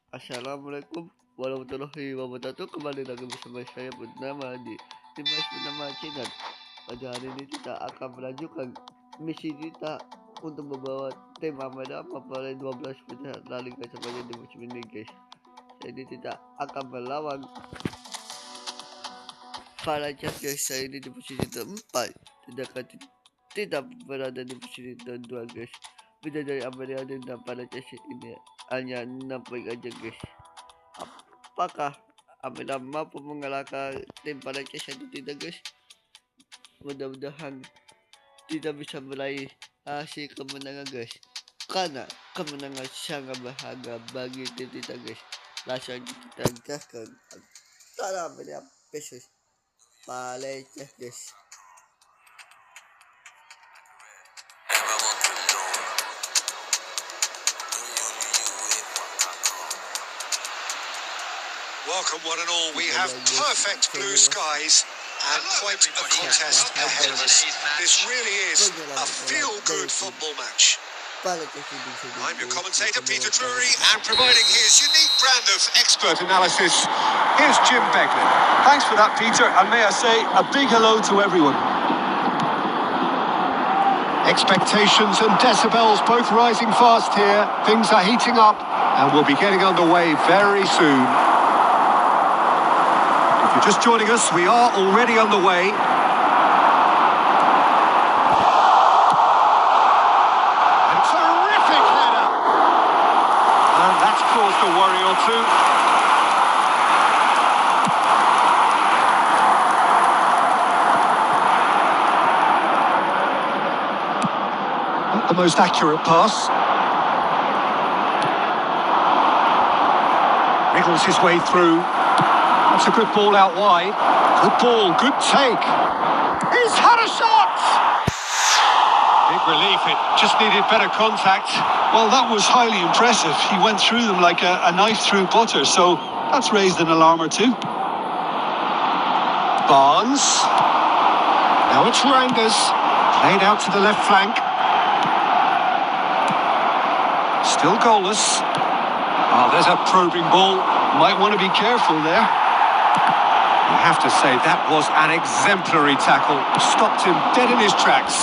Assalamualaikum warahmatullahi wabarakatuh. Kembali lagi bersama saya bernama di Timnas bernama Cina. Pada hari ini kita akan melanjutkan misi kita untuk membawa tim Almeria memperoleh 12 besar La Liga sepanjang di musim ini, guys. Jadi kita akan melawan peringkat, guys. Saya ini di posisi keempat, tidak berada di posisi kedua, guys. Beda dari Almeria dan peringkat ini hanya 6 poin aja, guys. Apakah Almeria mampu mengalahkan tim peringkat atau tidak, guys? Mudah-mudahan tidak bisa meraih hasil kemenangan, guys, karena kemenangan sangat berharga bagi tim kita, guys. Langsung kita gaskan antara Almeria versus peringkat, guys. Welcome one and all. We have perfect blue skies and quite a contest ahead of us. This really is a feel-good football match. I'm your commentator, Peter Drury, and providing his unique brand of expert analysis, here's Jim Beglin. Thanks for that, Peter, and may I say a big hello to everyone. Expectations and decibels both rising fast here. Things are heating up, and we'll be getting underway very soon. If you're just joining us, we are already underway. A terrific header. And that's caused a worry or two. Not the most accurate pass. Wriggles his way through. That's a good ball out wide. Good ball, good take. He's had a shot! Big relief, it just needed better contact. Well, that was highly impressive. He went through them like a knife through butter, so that's raised an alarm or two. Barnes. Now it's Rangers. Played out to the left flank. Still goalless. Oh, there's a probing ball. Might want to be careful there. You have to say that was an exemplary tackle. Stopped him dead in his tracks.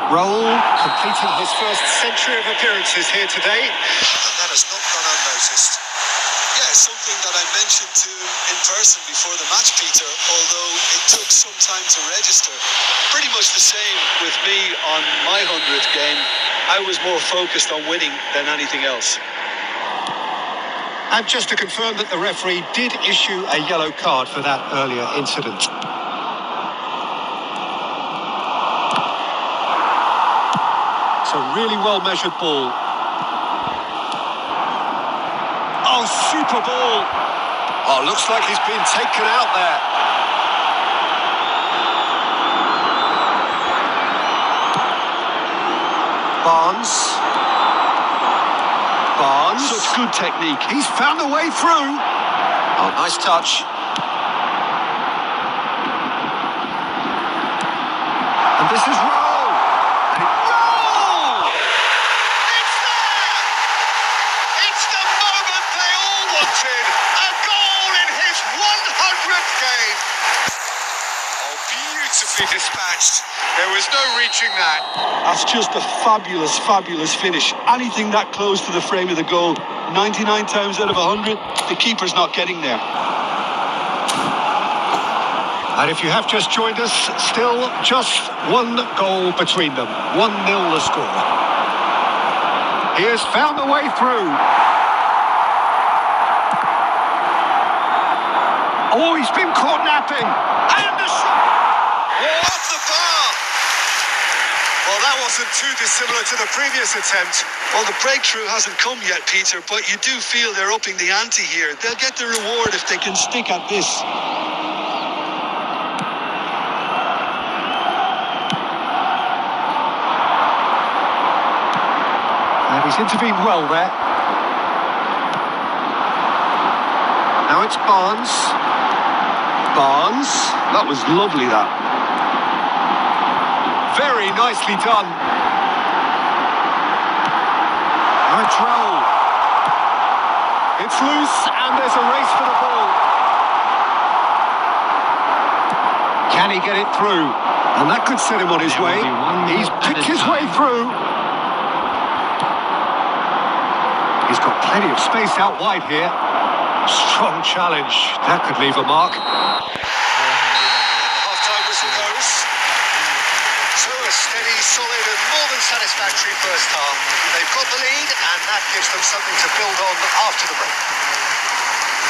Raul completing his first century of appearances here today. And that has not gone unnoticed. Yeah, something that I mentioned to him in person before the match, Peter, although it took some time to register. Pretty much the same with me on my 100th game. I was more focused on winning than anything else. And just to confirm that the referee did issue a yellow card for that earlier incident. It's a really well-measured ball. Oh, super ball. Oh, looks like he's been taken out there. Barnes. Such good technique. He's found a way through. Oh, nice touch. And this is Raul. Raul! It's there! It's the moment they all wanted. A goal in his 100th game. Oh, beautifully dispatched. There was no reaching that. That's just a fabulous, fabulous finish. Anything that close to the frame of the goal, 99 times out of 100, the keeper's not getting there. And if you have just joined us, still just one goal between them. 1-0 the score. He has found a way through. Oh, he's been caught napping. And the shot. Oh, off the bar. Well, that wasn't too dissimilar to the previous attempt. Well, the breakthrough hasn't come yet, Peter, but you do feel they're upping the ante here. They'll get the reward if they can stick at this. And he's intervened well there. Now it's Barnes. That was lovely, that. Very nicely done. Roll. It's loose and there's a race for the ball. Can he get it through? And that could set him on his way. He's picked his way through. He's got plenty of space out wide here. Strong challenge. That could leave a mark. Half-time whistle goes. So a steady, solid and more than satisfactory first half. They've got the lead and that gives them something to build on after the break.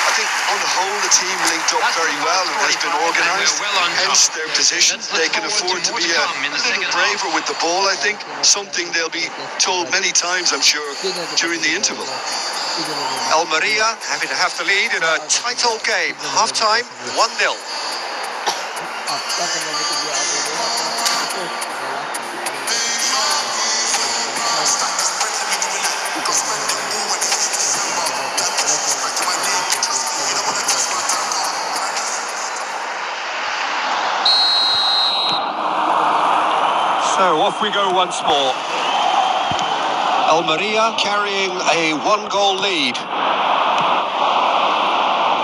I think on the whole the team linked up very well and has been organised, hence their position. They can afford to be a little braver with the ball, I think. Something they'll be told many times, I'm sure, during the interval. Almeria happy to have the lead in a tight old game. Half-time, 1-0. So off we go once more. Almeria carrying a one-goal lead.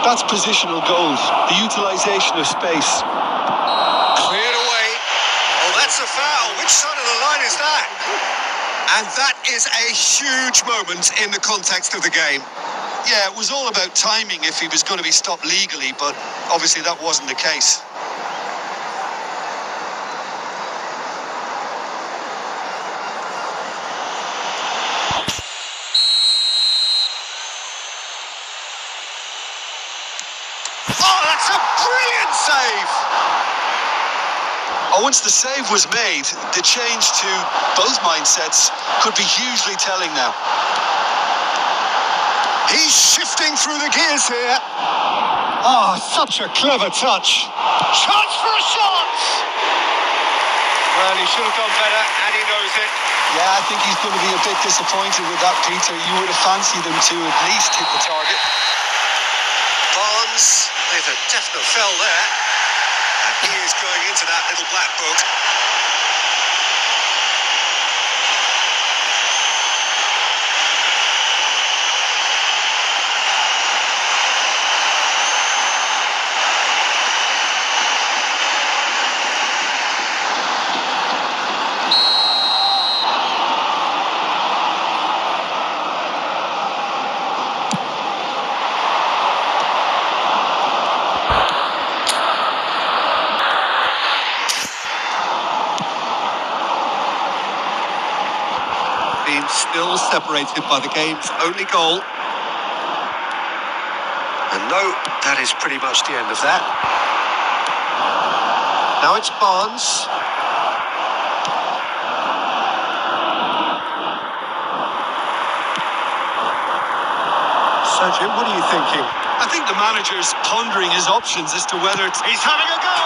That's positional goals, the utilisation of space. Cleared away. Oh, that's a foul. Which side of the line is that? And that is a huge moment in the context of the game. Yeah, it was all about timing if he was going to be stopped legally, but obviously that wasn't the case. Oh, that's a brilliant save! Oh, once the save was made, the change to both mindsets could be hugely telling now. He's shifting through the gears here. Oh, such a clever touch. Chance for a shot! Well, he should have done better, and he knows it. Yeah, I think he's going to be a bit disappointed with that, Peter. You would have fancied him to at least hit the target. Barnes with a definite fell there. And he is going into that little black book. Still separated by the game's only goal. And no, that is pretty much the end of that. Now it's Barnes. So, Jim, what are you thinking? I think the manager's pondering his options as to whether he's having a go.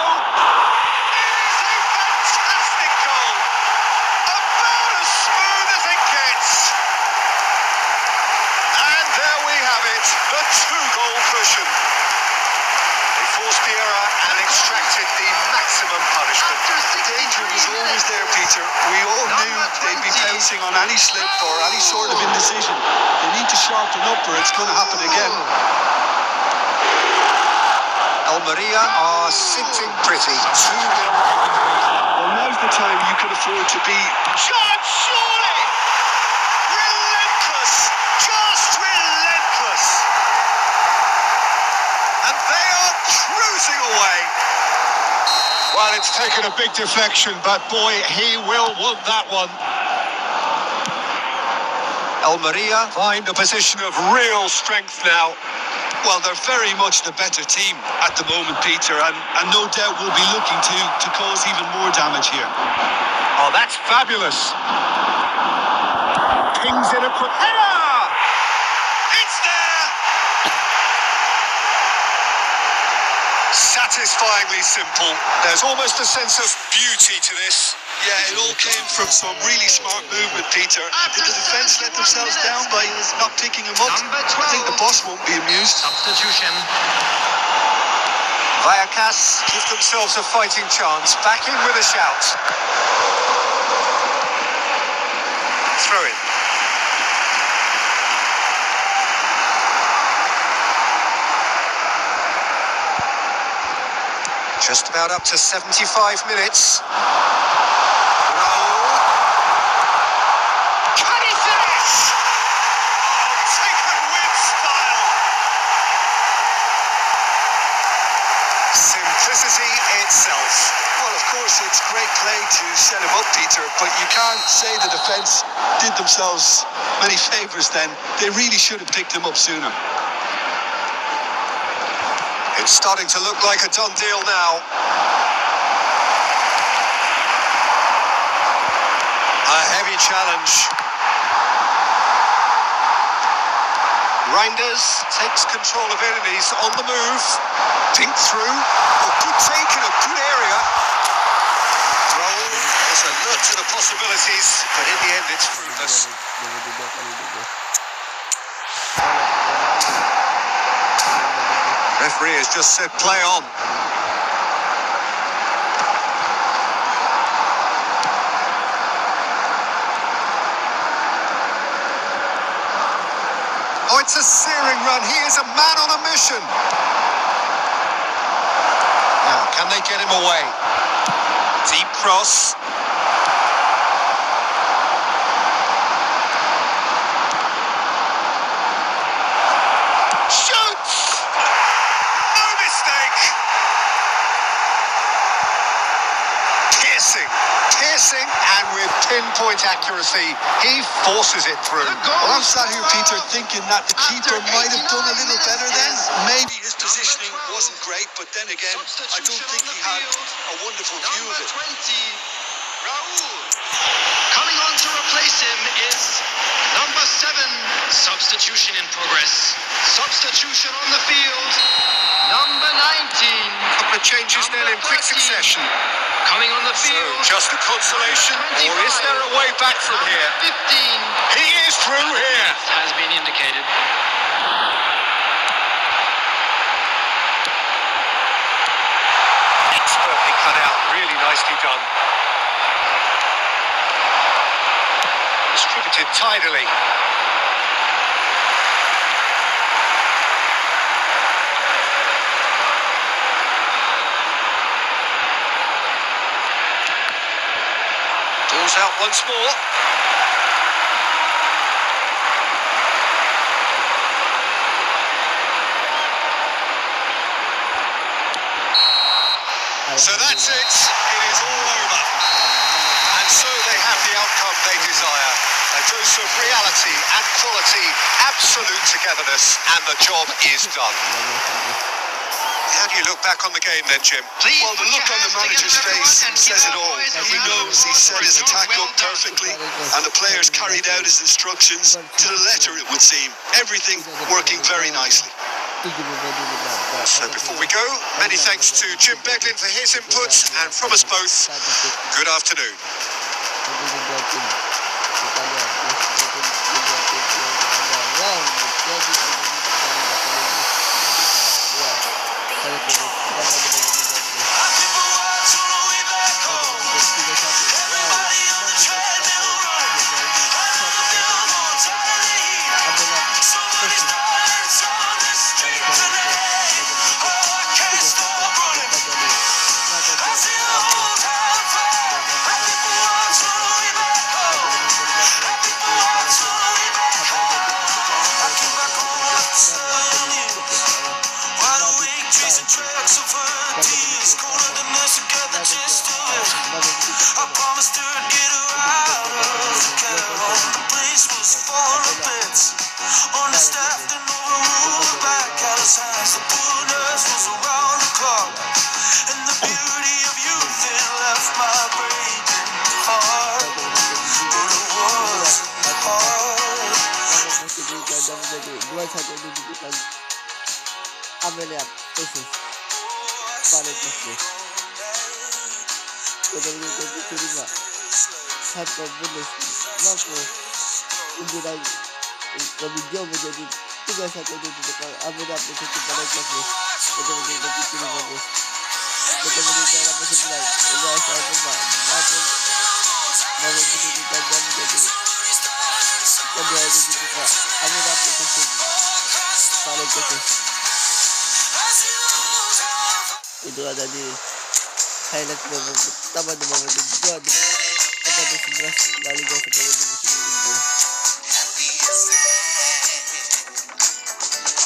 They forced the error and extracted the maximum punishment. The danger was always there, Peter. We all knew they'd be pouncing on any slip or any sort of indecision. They need to sharpen up or it's going to happen again. Almeria are sitting pretty. 2-0. Well, now's the time you can afford to be... Chance, surely! Relentless! Just relentless! And they are cruising away. Well, it's taken a big deflection, but boy, he will want that one. Almeria Find a position of real strength now. Well, they're very much the better team at the moment, Peter, and no doubt will be looking to cause even more damage here. Oh, that's fabulous. Pings in a quick header! It's there! Satisfyingly simple. There's almost a sense of beauty to this. Yeah, it all came from some really smart movement, Peter. Did the defence let themselves down by not picking him up? I think the boss won't be amused. Substitution. Vallecas give themselves a fighting chance. Back in with a shout. Throw in. Just about up to 75 minutes. Raul. Can he finish? Oh, taken with style. Simplicity itself. Well, of course, it's great play to set him up, Peter, but you can't say the defence did themselves many favours then. They really should have picked him up sooner. It's starting to look like a done deal now. A heavy challenge. Reinders takes control of it and he's on the move. Think through. A good take in a good area. Raul is alert to the possibilities, but in the end it's fruitless. Referee has just said play on. Oh, it's a searing run. He is a man on a mission. Now, can they get him away? Deep cross. Shoots! No mistake! Piercing, and with pinpoint accuracy, he forces it through. Well, I'm sat here, Peter, thinking that the keeper might have done a little better then. Maybe his positioning wasn't great, but then again, I don't think he had a wonderful view of it. Raul. Coming on to replace him is number 7. Substitution in progress. Substitution on the field. Number 19. Couple of changes then in quick succession. Coming on the field. Just a consolation, or is there a way back from here? 15. He is through here. Has been indicated. Expertly cut out, really nicely done. Distributed tidily. Ball's out once more. So that's it. It is all over. And so they have the outcome they desire. A dose of reality and quality, absolute togetherness, and the job is done. How do you look back on the game then, Jim? Well, the look on the manager's face says it all. He knows he set his attack up perfectly, and the players carried out his instructions to the letter, it would seem. Everything working very nicely. So before we go, many thanks to Jim Beglin for his inputs, and from us both, good afternoon. Almeria versus Spanyol. Kedua satu bonus mampu menjelang lebih jauh menjadi 3-1 di depan Almeria versus Spanyol. Kedua bagus. Ketemu di dalam musim lain. Udah saya coba mampu menjadi tajam menjadi kasi. Ito ada di highlight ba mo tama na mga dugwa pagkatapos sa Bras La Liga sa Pilipinas sa Liga.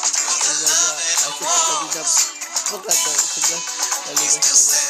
Asik kanina pagkatapos sa Bras La Liga sa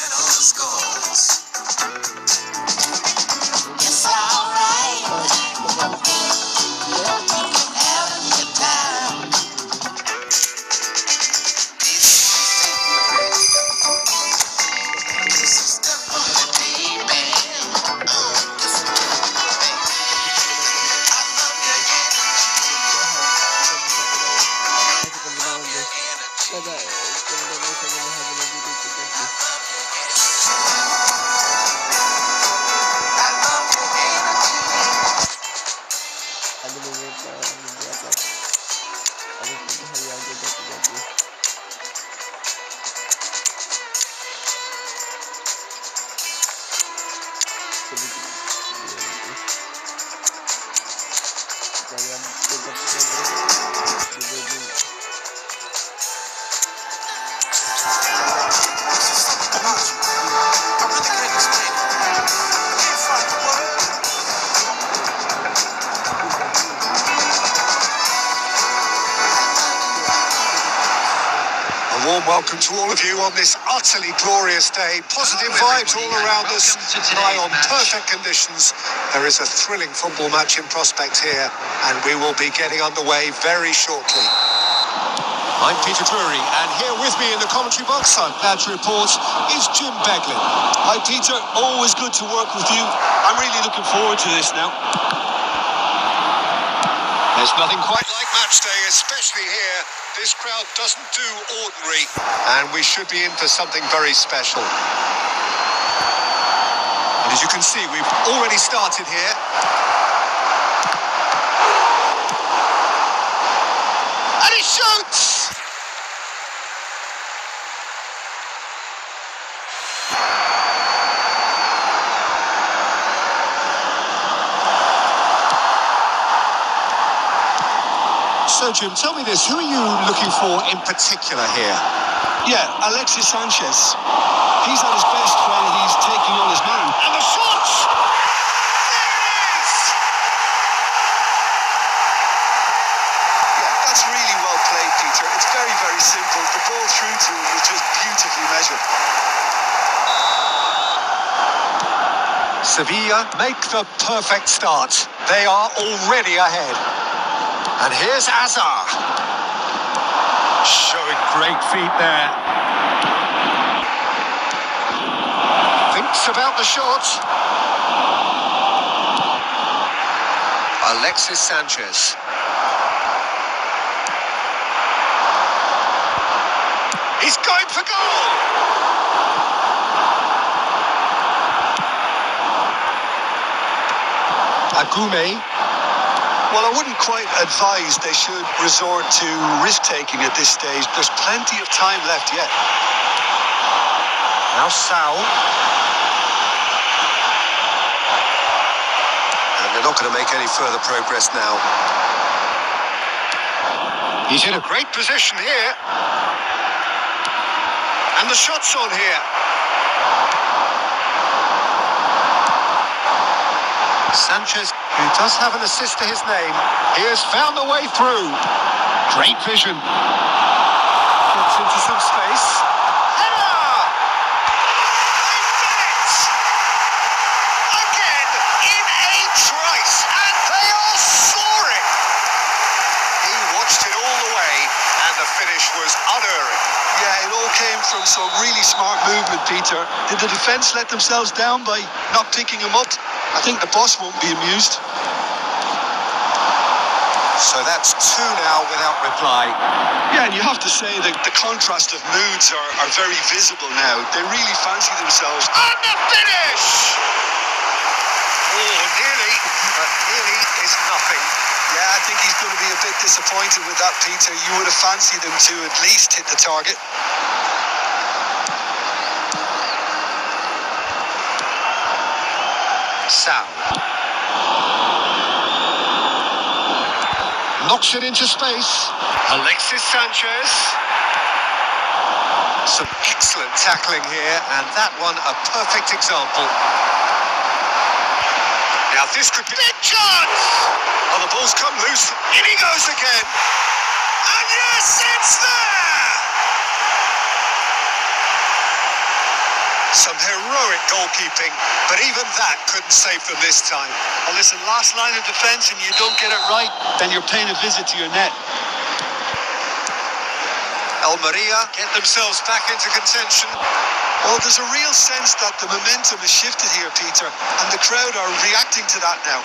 Warm welcome to all of you on this utterly glorious day. Positive vibes all around us. Lie on perfect conditions. There is a thrilling football match in prospect here, and we will be getting underway very shortly. I'm Peter Drury, and here with me in the commentary box, I'm glad to report, is Jim Beglin. Hi, Peter. Always good to work with you. I'm really looking forward to this now. There's nothing quite like match day, especially here. This crowd doesn't do ordinary, and we should be in for something very special. And as you can see, we've already started here. And he shoots! So, Jim, tell me this. Who are you looking for in particular here? Yeah, Alexis Sanchez. He's at his best when he's taking on his man. And the shot! There it is! Yeah, that's really well played, Peter. It's very, very simple. The ball through to him was just beautifully measured. Sevilla make the perfect start. They are already ahead. And here's Azar. Showing great feet there. Thinks about the shot. Alexis Sanchez. He's going for goal. Agume. Well, I wouldn't quite advise they should resort to risk-taking at this stage. There's plenty of time left yet. Now Sal. And they're not going to make any further progress now. He's in a great position here. And the shot's on here. Sanchez, who does have an assist to his name, he has found the way through. Great vision. Gets into some space. Header! They've done it! Again, in a trice, and they are soaring! He watched it all the way, and the finish was unerring. Yeah, it all came from some really smart movement, Peter. Did the defence let themselves down by not picking him up? I think the boss won't be amused. So that's two now without reply. Yeah, and you have to say that the contrast of moods are very visible now. They really fancy themselves. And the finish! Oh, nearly, but nearly is nothing. Yeah, I think he's going to be a bit disappointed with that, Peter. You would have fancied him to at least hit the target. Sal. Knocks it into space. Alexis Sanchez. Some excellent tackling here, and that one a perfect example. Now this could be a big chance! Oh, the ball's come loose. In he goes again. And yes, it's there! Some heroic goalkeeping, but even that couldn't save them this time. Well, listen, last line of defence and you don't get it right, Then you're paying a visit to your net. Almeria get themselves back into contention. Well, there's a real sense that the momentum has shifted here, Peter, and the crowd are reacting to that now.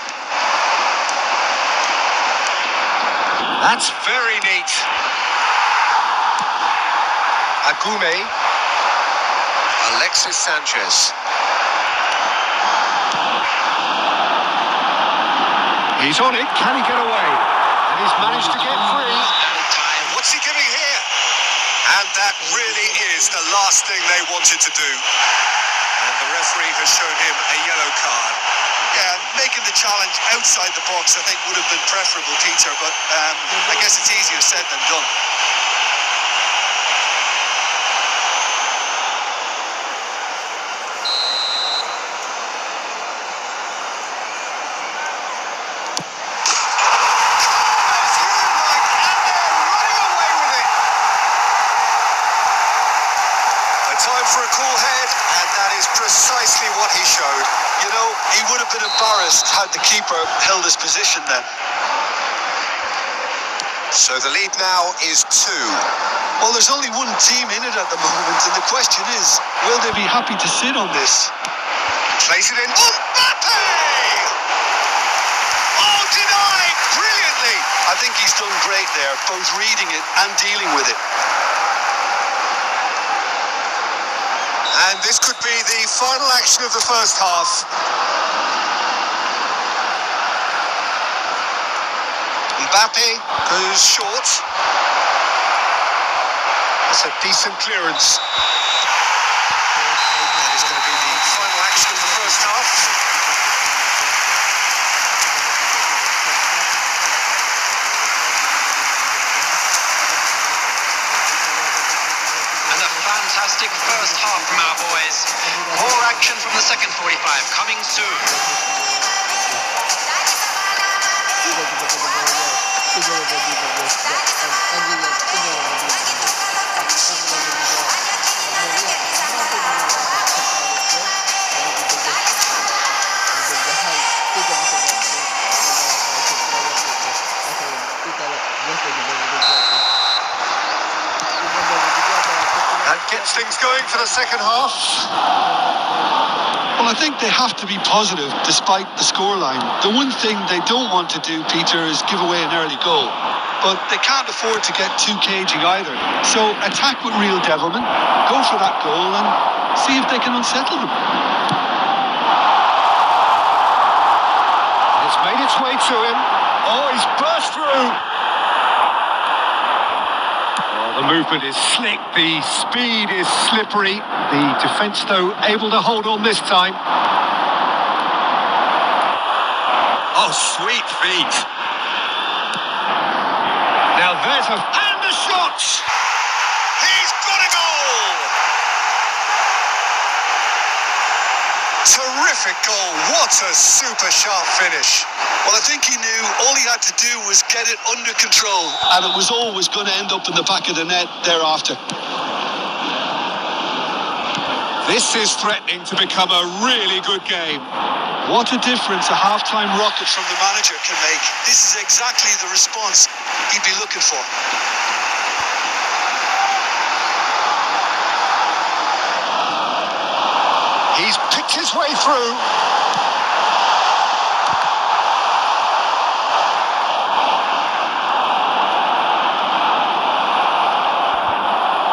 That's very neat. Agume. Alexis Sanchez. He's on it. Can he get away? And he's managed to get free. What's he giving here? And that really is the last thing they wanted to do. And the referee has shown him a yellow card. Yeah, making the challenge outside the box, I think, would have been preferable, Peter, but I guess it's easier said than done. Time for a cool head, and that is precisely what he showed. You know, he would have been embarrassed had the keeper held his position then. So the lead now is 2. Well, there's only one team in it at the moment, and the question is, will they be happy to sit on this? Plays it in. Mbappe! Oh, denied! Brilliantly! I think he's done great there, both reading it and dealing with it. And this could be the final action of the first half. Mbappe goes short. That's a decent clearance. That is going to be the final action of the first half. And a fantastic first half from our boys. More action from the second 45 coming soon. That gets things going for the second half. Well, I think they have to be positive despite the scoreline. The one thing they don't want to do, Peter, is give away an early goal. But they can't afford to get too cagey either. So attack with real devilment, go for that goal and see if they can unsettle them. It's made its way to him. Oh, he's burst through. The movement is slick, the speed is slippery. The defence, though, able to hold on this time. Oh, sweet feet. Now there's a... And the shot! He's got a goal! Terrific goal. What a super sharp finish. Well, I think he knew all he had to do was get it under control, and it was always going to end up in the back of the net thereafter. This is threatening to become a really good game. What a difference a half-time rocket from the manager can make. This is exactly the response he'd be looking for. He's picked his way through.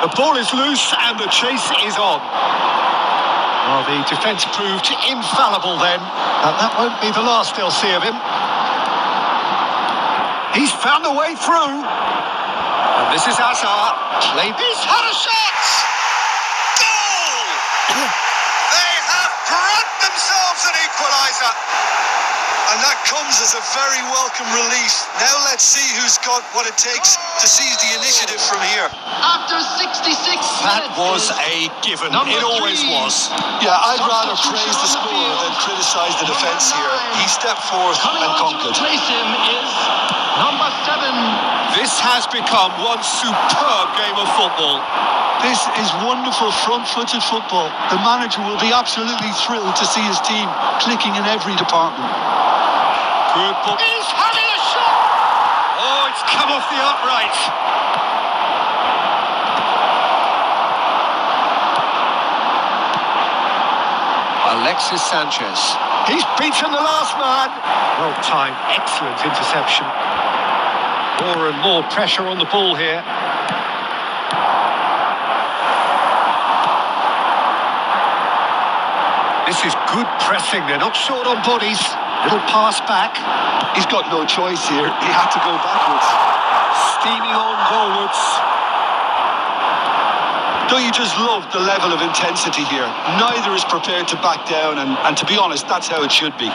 The ball is loose and the chase is on. Well, the defence proved infallible then, and that won't be the last they'll see of him. He's found a way through. And this is Hazard. He's had a shot! Goal! They have brought themselves an equaliser. And that comes as a very welcome relief. Now let's see who's got what it takes to seize the initiative from here. After 66 That minutes, was a given. It always was. Yeah, I'd rather praise the scorer than criticise the defence here. He stepped forth coming and on to conquered. replace him is number 7. This has become one superb game of football. This is wonderful front-footed football. The manager will be absolutely thrilled to see his team clicking in every department. Good ball. He's having a shot. Oh, it's come off the upright. Alexis Sanchez. He's beaten the last man. Well timed, excellent interception. More and more pressure on the ball here. This is good pressing. They're not short on bodies. Little pass back. He's got no choice here. He had to go backwards. Steaming on goalwards. Don't you just love the level of intensity here? Neither is prepared to back down, and to be honest, that's how it should be.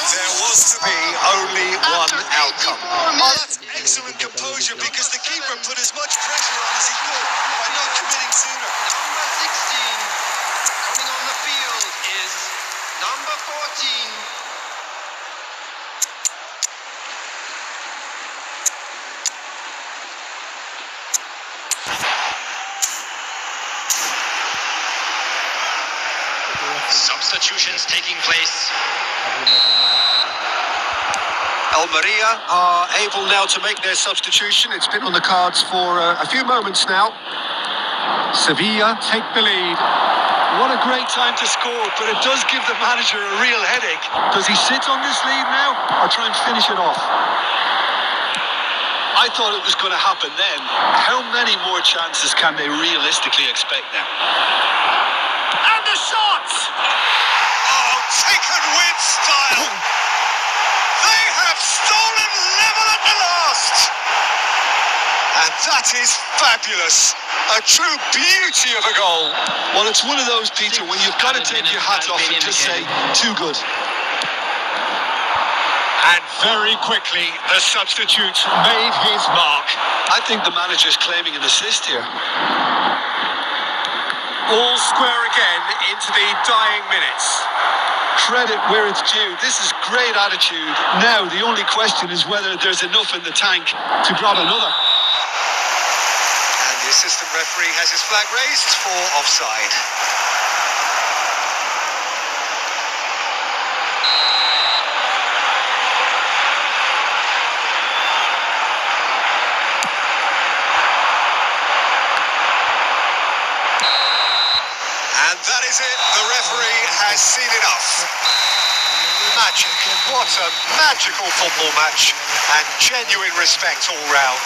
There was to be only one outcome. That's excellent composure because the keeper put as much pressure on as he could by not committing sooner. Number 16 coming on the field is number 14. Substitutions taking place. Almeria are able now to make their substitution. It's been on the cards for a few moments now. Sevilla take the lead. What a great time to score, but it does give the manager a real headache. Does he sit on this lead now or try and finish it off? I thought it was going to happen then. How many more chances can they realistically expect now? And the shot! Oh, taken with style. They have stolen level at the last. And that is fabulous. A true beauty of a goal. Well, it's one of those, Peter, when you've got to take your hat off and just say, too good. And very quickly, the substitute made his mark. I think the manager's claiming an assist here. All square again into the dying minutes. Credit where it's due. This is great attitude. Now, the only question is whether there's enough in the tank to grab another. And the assistant referee has his flag raised for offside. And that is it. The referee has seen enough. Magic. What a magical football match. And genuine respect all round.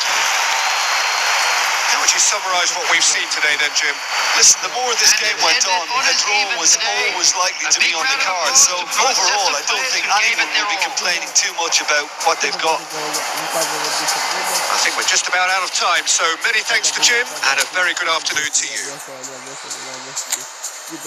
How would you summarise what we've seen today then, Jim? Listen, the more this game went on, a draw was always likely to be on the cards. So overall, I don't think anyone will be complaining too much about what they've got. I think we're just about out of time, so many thanks to Jim and a very good afternoon to you. Kita